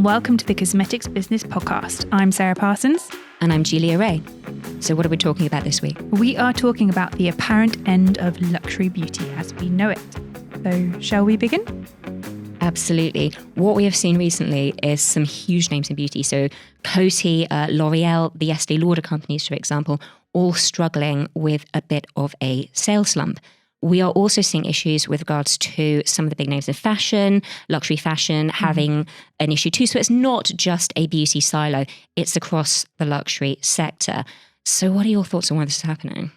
welcome to the Cosmetics Business Podcast. I'm Sarah Parsons. And I'm Julia Wray. So what are we talking about this week? We are talking about the apparent end of luxury beauty as we know it. So shall we begin? Absolutely. What we have seen recently is some huge names in beauty. So Coty, L'Oreal, the Estee Lauder companies, for example, all struggling with a bit of a sales slump. We are also seeing issues with regards to some of the big names in fashion, luxury fashion, having an issue too. So it's not just a beauty silo, it's across the luxury sector. So what are your thoughts on why this is happening?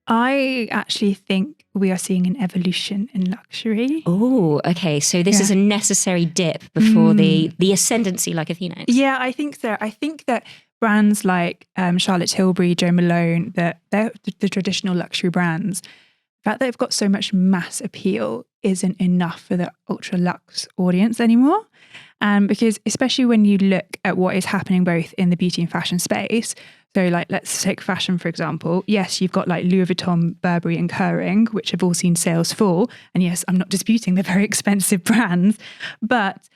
I actually think we are seeing an evolution in luxury. Oh, okay. So this is a necessary dip before the ascendancy like a phoenix. Yeah, I think so. I think that brands like Charlotte Tilbury, Jo Malone, they're the traditional luxury brands, the fact that they've got so much mass appeal isn't enough for the ultra luxe audience anymore. Because especially when you look at what is happening both in the beauty and fashion space, so like let's take fashion for example. Yes, you've got like Louis Vuitton, Burberry and Kering, which have all seen sales fall. And yes, I'm not disputing they're very expensive brands, but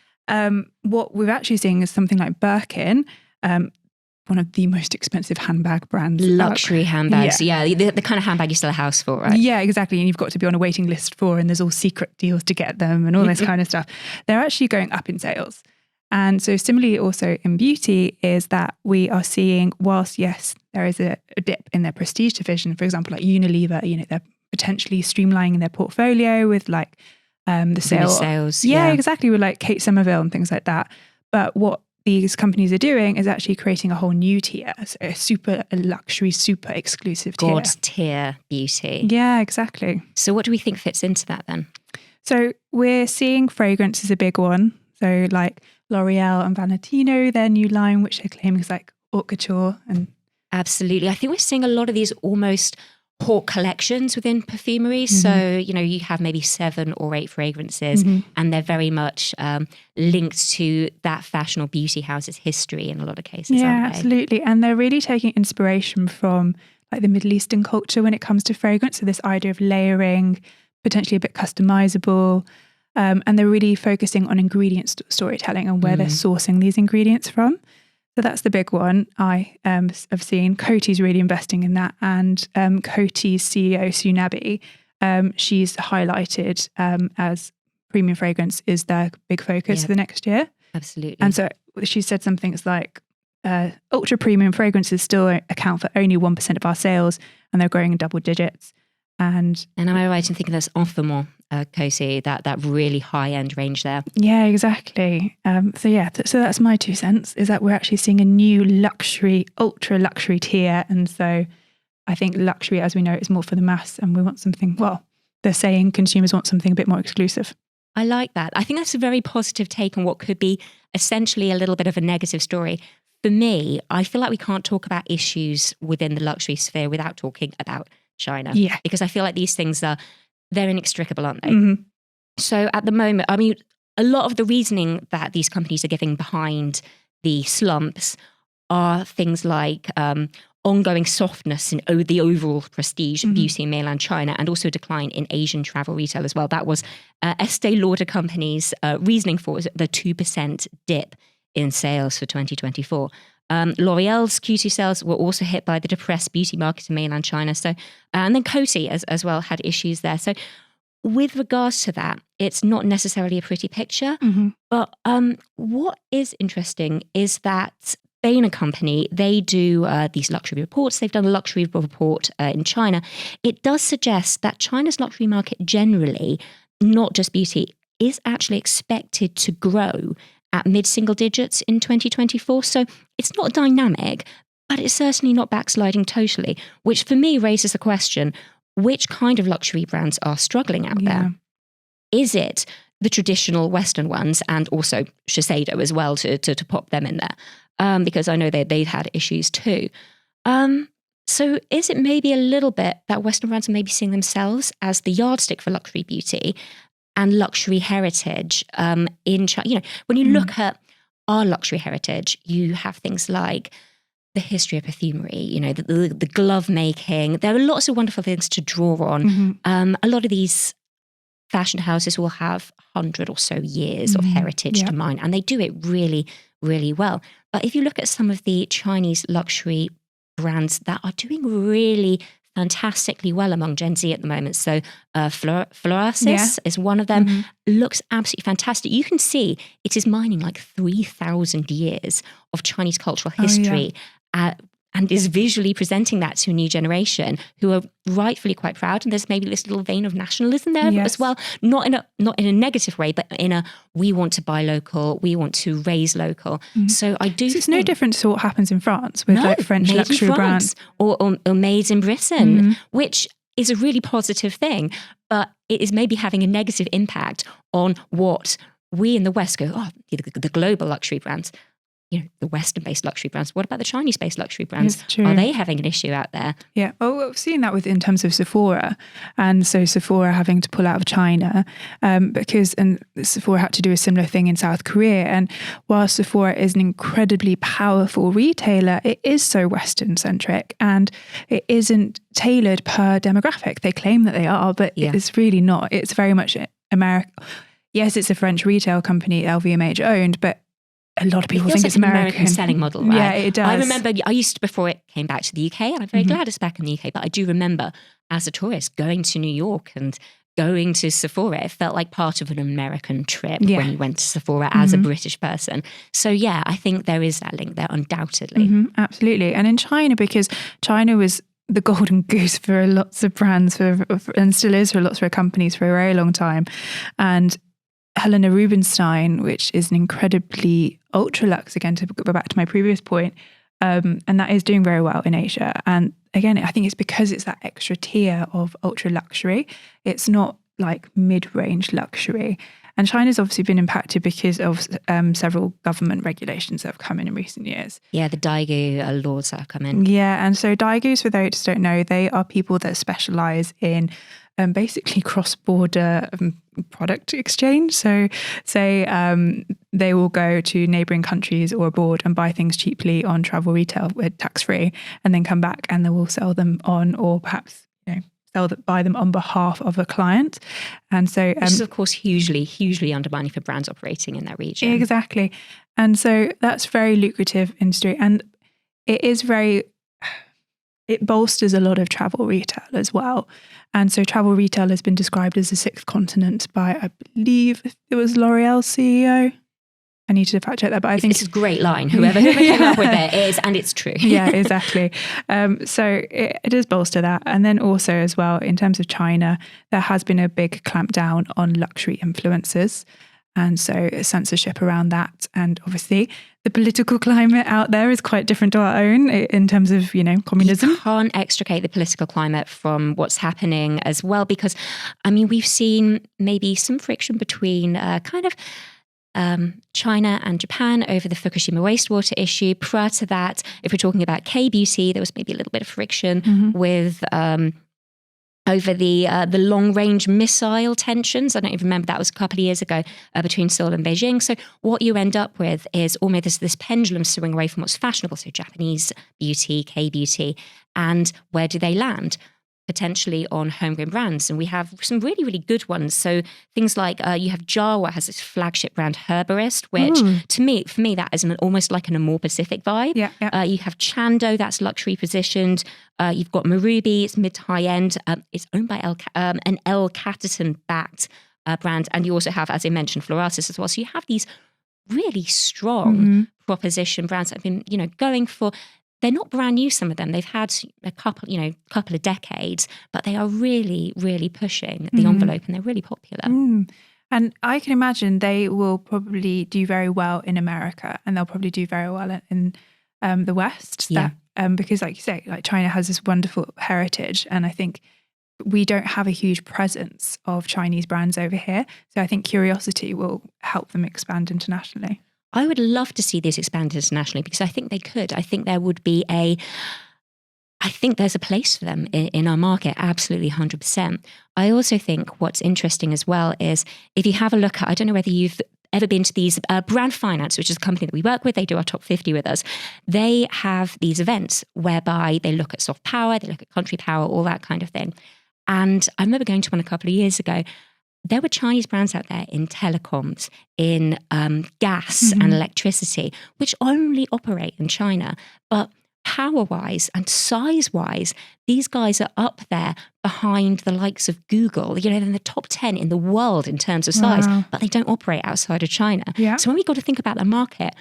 what we're actually seeing is something like Birkin, one of the most expensive handbag brands. Luxury handbags, yeah. The kind of handbag you sell a house for, right? Yeah, exactly. And you've got to be on a waiting list for, and there's all secret deals to get them and all this kind of stuff. They're actually going up in sales. And so similarly also in beauty is that we are seeing, whilst yes, there is a dip in their prestige division, for example, like Unilever, they're potentially streamlining their portfolio with like the sales. Yeah, exactly. With like Kate Somerville and things like that. But what these companies are doing is actually creating a whole new tier, so a luxury, super exclusive tier. God's tier beauty. Yeah, exactly. So what do we think fits into that then? So we're seeing fragrance is a big one. So like L'Oreal and Valentino, their new line, which they're claiming is like haute couture. And absolutely. I think we're seeing a lot of these almost haute collections within perfumery. So, you have maybe 7 or 8 fragrances and they're very much linked to that fashion or beauty house's history in a lot of cases, yeah, aren't they? Absolutely. And they're really taking inspiration from like the Middle Eastern culture when it comes to fragrance. So this idea of layering, potentially a bit customizable, and they're really focusing on ingredient storytelling and where they're sourcing these ingredients from. So that's the big one I have seen. Coty's really investing in that. And Coty's CEO, Sue Nabi, she's highlighted as premium fragrance is their big focus for the next year. Absolutely. And so she said some things like, ultra premium fragrances still account for only 1% of our sales and they're growing in double digits. And am I right in thinking that's Enfamont, Coty, that really high-end range there? Yeah, exactly. So that's my 2 cents, is that we're actually seeing a new luxury, ultra luxury tier. And so I think luxury, as we know, is more for the mass and we want something, well, they're saying consumers want something a bit more exclusive. I like that. I think that's a very positive take on what could be essentially a little bit of a negative story. For me, I feel like we can't talk about issues within the luxury sphere without talking about China. Yeah. Because I feel like these things they're inextricable, aren't they? So at the moment, I mean, a lot of the reasoning that these companies are giving behind the slumps are things like ongoing softness in the overall prestige beauty in mainland China and also decline in Asian travel retail as well. That was Estee Lauder company's reasoning for the 2% dip in sales for 2024. L'Oreal's Q2 sales were also hit by the depressed beauty market in mainland China. So, and then Coty as well had issues there. So with regards to that, it's not necessarily a pretty picture. But what is interesting is that Bain & Company, they do these luxury reports. They've done a luxury report in China. It does suggest that China's luxury market generally, not just beauty, is actually expected to grow at mid-single digits in 2024. So it's not dynamic, but it's certainly not backsliding totally, which for me raises the question, which kind of luxury brands are struggling out there? Is it the traditional Western ones and also Shiseido as well to pop them in there? Because I know they've had issues too. So is it maybe a little bit that Western brands are maybe seeing themselves as the yardstick for luxury beauty and luxury heritage in China? When you look at our luxury heritage, you have things like the history of perfumery, the glove making. There are lots of wonderful things to draw on. A lot of these fashion houses will have 100 or so years of heritage to mine, and they do it really, really well. But if you look at some of the Chinese luxury brands that are doing really fantastically well among Gen Z at the moment. So Florasis is one of them. Looks absolutely fantastic. You can see it is mining like 3,000 years of Chinese cultural history and is visually presenting that to a new generation who are rightfully quite proud. And there's maybe this little vein of nationalism there as well, not in a negative way, but in a we want to buy local, we want to raise local. So I do. So it's no different to what happens in France with like French luxury brands or made in Britain, which is a really positive thing, but it is maybe having a negative impact on what we in the West go, the global luxury brands. You know, the Western-based luxury brands. What about the Chinese-based luxury brands? Are they having an issue out there? Yeah. Well, we've seen that in terms of Sephora. And so Sephora having to pull out of China because Sephora had to do a similar thing in South Korea. And while Sephora is an incredibly powerful retailer, it is so Western-centric and it isn't tailored per demographic. They claim that they are, but it's really not. It's very much America. Yes, it's a French retail company, LVMH owned, but a lot of people think it's like American selling model, right? Yeah, it does. I remember I used to, before it came back to the UK, and I'm very glad it's back in the UK, but I do remember as a tourist going to New York and going to Sephora. It felt like part of an American trip when you went to Sephora as a British person. So yeah, I think there is that link there, undoubtedly. Absolutely. And in China, because China was the golden goose for lots of brands and still is for lots of companies for a very long time. And Helena Rubinstein, which is an incredibly ultra luxe, again, to go back to my previous point, and that is doing very well in Asia. And again, I think it's because it's that extra tier of ultra luxury. It's not like mid-range luxury. And China's obviously been impacted because of several government regulations that have come in recent years. Yeah, the Daigou laws that have come in. Yeah, and so Daigous, for those who don't know, they are people that specialise in basically cross-border product exchange. So say they will go to neighbouring countries or abroad and buy things cheaply on travel retail with tax-free and then come back and they will sell them on, or perhaps buy them on behalf of a client. And so which is of course hugely undermining for brands operating in that region. Exactly. And so that's very lucrative industry, and it bolsters a lot of travel retail as well. And so travel retail has been described as the sixth continent by, I believe it was L'Oreal's CEO. I need to fact check that, but I think it's a great line. Whoever came up with it is, and it's true. Yeah, exactly. So it does bolster that. And then also as well, in terms of China, there has been a big clampdown on luxury influencers. And so censorship around that. And obviously the political climate out there is quite different to our own in terms of, communism. You can't extricate the political climate from what's happening as well, because, we've seen maybe some friction between China and Japan over the Fukushima wastewater issue. Prior to that, if we're talking about K-beauty, there was maybe a little bit of friction with over the long-range missile tensions. I don't even remember, that was a couple of years ago between Seoul and Beijing. So what you end up with is almost this pendulum swing away from what's fashionable, so Japanese beauty, K-beauty, and where do they land? Potentially on homegrown brands. And we have some really, really good ones. So things like you have Jawa has this flagship brand Herborist, which for me, that is almost like an Amore Pacific vibe. Yeah. You have Chando, that's luxury positioned. You've got Marubi, it's mid to high end. It's owned by an El Catterton backed brand. And you also have, as I mentioned, Florasis as well. So you have these really strong proposition brands that have been, going for. They're not brand new, some of them. They've had a couple of decades, but they are really, really pushing the envelope and they're really popular. And I can imagine they will probably do very well in America and they'll probably do very well in the West. Because like you say, like China has this wonderful heritage, and I think we don't have a huge presence of Chinese brands over here. So I think curiosity will help them expand internationally. I would love to see this expand internationally because I think they could. I think there would be I think there's a place for them in our market, absolutely 100%. I also think what's interesting as well is if you have a look at, I don't know whether you've ever been to these Brand Finance, which is a company that we work with. They do our top 50 with us. They have these events whereby they look at soft power, they look at country power, all that kind of thing. And I remember going to one a couple of years ago. there were Chinese brands out there in telecoms, in gas and electricity, which only operate in China. But power-wise and size-wise, these guys are up there behind the likes of Google, they're in the top 10 in the world in terms of size, but they don't operate outside of China. Yeah. So when we got to think about the market,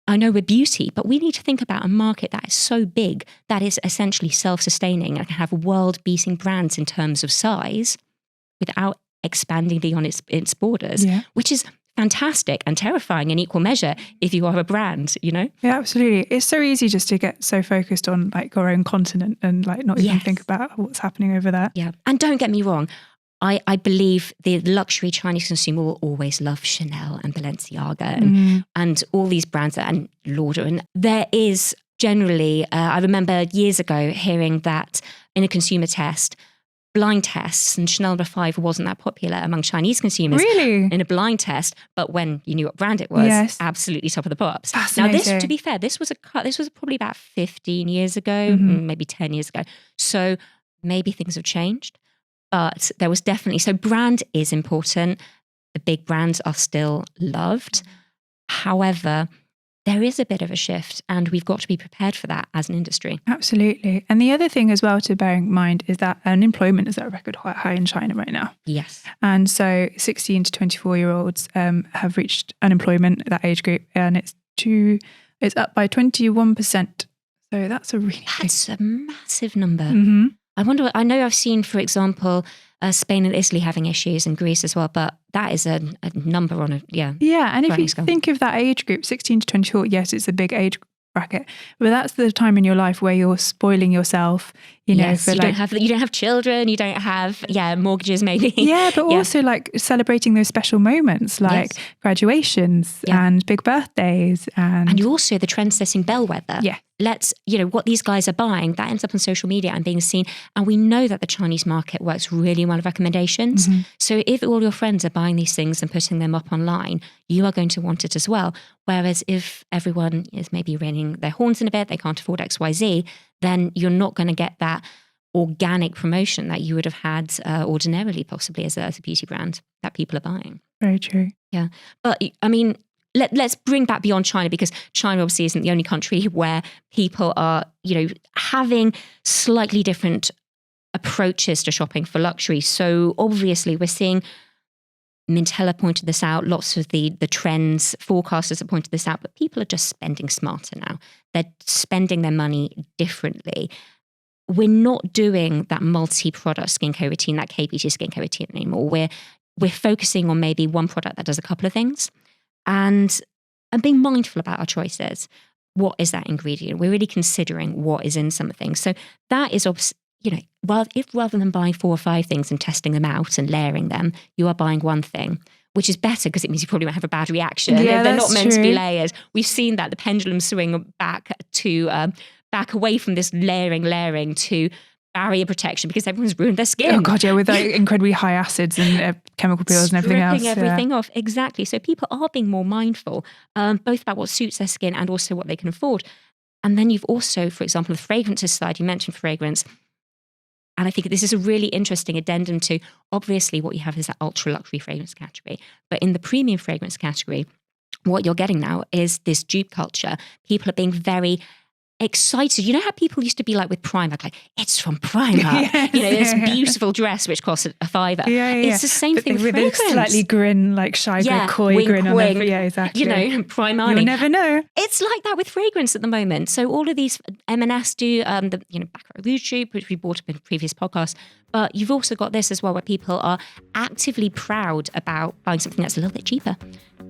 I know we're beauty, but we need to think about a market that is so big that is essentially self-sustaining and can have world-beating brands in terms of size without expanding beyond its borders, which is fantastic and terrifying in equal measure if you are a brand, Yeah, absolutely. It's so easy just to get so focused on like our own continent and like not even think about what's happening over there. Yeah. And don't get me wrong, I believe the luxury Chinese consumer will always love Chanel and Balenciaga and all these brands and Lauder. And there is generally, I remember years ago hearing that in a consumer test, blind tests, and Chanel No. 5 wasn't that popular among Chinese consumers in a blind test, but when you knew what brand it was, absolutely top of the pops. Now this, to be fair, this was probably about 15 years ago, maybe 10 years ago. So maybe things have changed, but there was definitely, so brand is important. The big brands are still loved. However, there is a bit of a shift and we've got to be prepared for that as an industry. Absolutely. And the other thing as well to bear in mind is that unemployment is at a record high in China right now. Yes. And so 16 to 24-year-olds have reached unemployment at that age group, and it's up by 21%. So that's a massive number. I know I've seen, for example, Spain and Italy having issues, and Greece as well, but that is a number on Yeah, and if you think of that age group, 16 to 24, yes, it's a big age bracket, but that's the time in your life where you're spoiling yourself, you know. Yes, you don't have children, you don't have mortgages maybe. Yeah, but also like celebrating those special moments like graduations and big birthdays, and you're also the trend-setting bellwether. Yeah. Let's, what these guys are buying, that ends up on social media and being seen. And we know that the Chinese market works really well with recommendations. So if all your friends are buying these things and putting them up online, you are going to want it as well. Whereas if everyone is maybe reining their horns in a bit, they can't afford XYZ, then you're not going to get that organic promotion that you would have had ordinarily, possibly as a beauty brand that people are buying. Very true. Yeah. But I mean, let's bring back beyond China, because China obviously isn't the only country where people are, having slightly different approaches to shopping for luxury. So obviously we're seeing, Mintella pointed this out, lots of the trends forecasters have pointed this out, but people are just spending smarter now. They're spending their money differently. We're not doing that multi-product skincare routine, that K-beauty skincare routine anymore. We're focusing on maybe one product that does a couple of things. And being mindful about our choices. What is that ingredient? We're really considering what is in something. So that is, if rather than buying 4 or 5 things and testing them out and layering them, you are buying one thing, which is better because it means you probably won't have a bad reaction. Yeah, if they're not meant true. to be layered. We've seen that the pendulum swing back away from this layering to barrier protection, because everyone's ruined their skin. Oh God, yeah, with like incredibly high acids and chemical peels and everything else. Stripping everything off, exactly. So people are being more mindful, both about what suits their skin and also what they can afford. And then you've also, for example, the fragrances side, you mentioned fragrance. And I think this is a really interesting addendum to, obviously what you have is that ultra luxury fragrance category. But in the premium fragrance category, what you're getting now is this dupe culture. People are being very excited. You know how people used to be like with Primark, like, it's from Primark. Yes, this beautiful dress which costs $5. Yeah. It's the same thing with fragrance. a slightly grin, like shy, coy wink, grin on wink. Yeah, exactly. Primark. You'll never know. It's like that with fragrance at the moment. So all of these M&S do, the Baccarat Rouge dupe, which we brought up in a previous podcast. But you've also got this as well, where people are actively proud about buying something that's a little bit cheaper.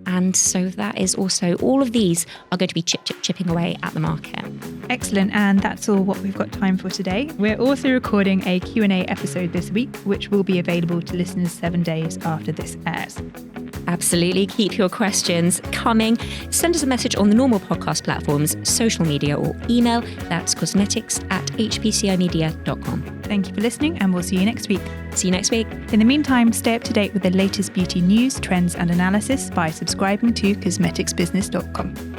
And so that is also, all of these are going to be chipping away at the market. Excellent. And that's all what we've got time for today. We're also recording a Q&A episode this week, which will be available to listeners 7 days after this airs. Absolutely. Keep your questions coming. Send us a message on the normal podcast platforms, social media, or email. That's cosmetics@hpcimedia.com. Thank you for listening, and we'll see you next week. See you next week. In the meantime, stay up to date with the latest beauty news, trends, and analysis by subscribing to cosmeticsbusiness.com.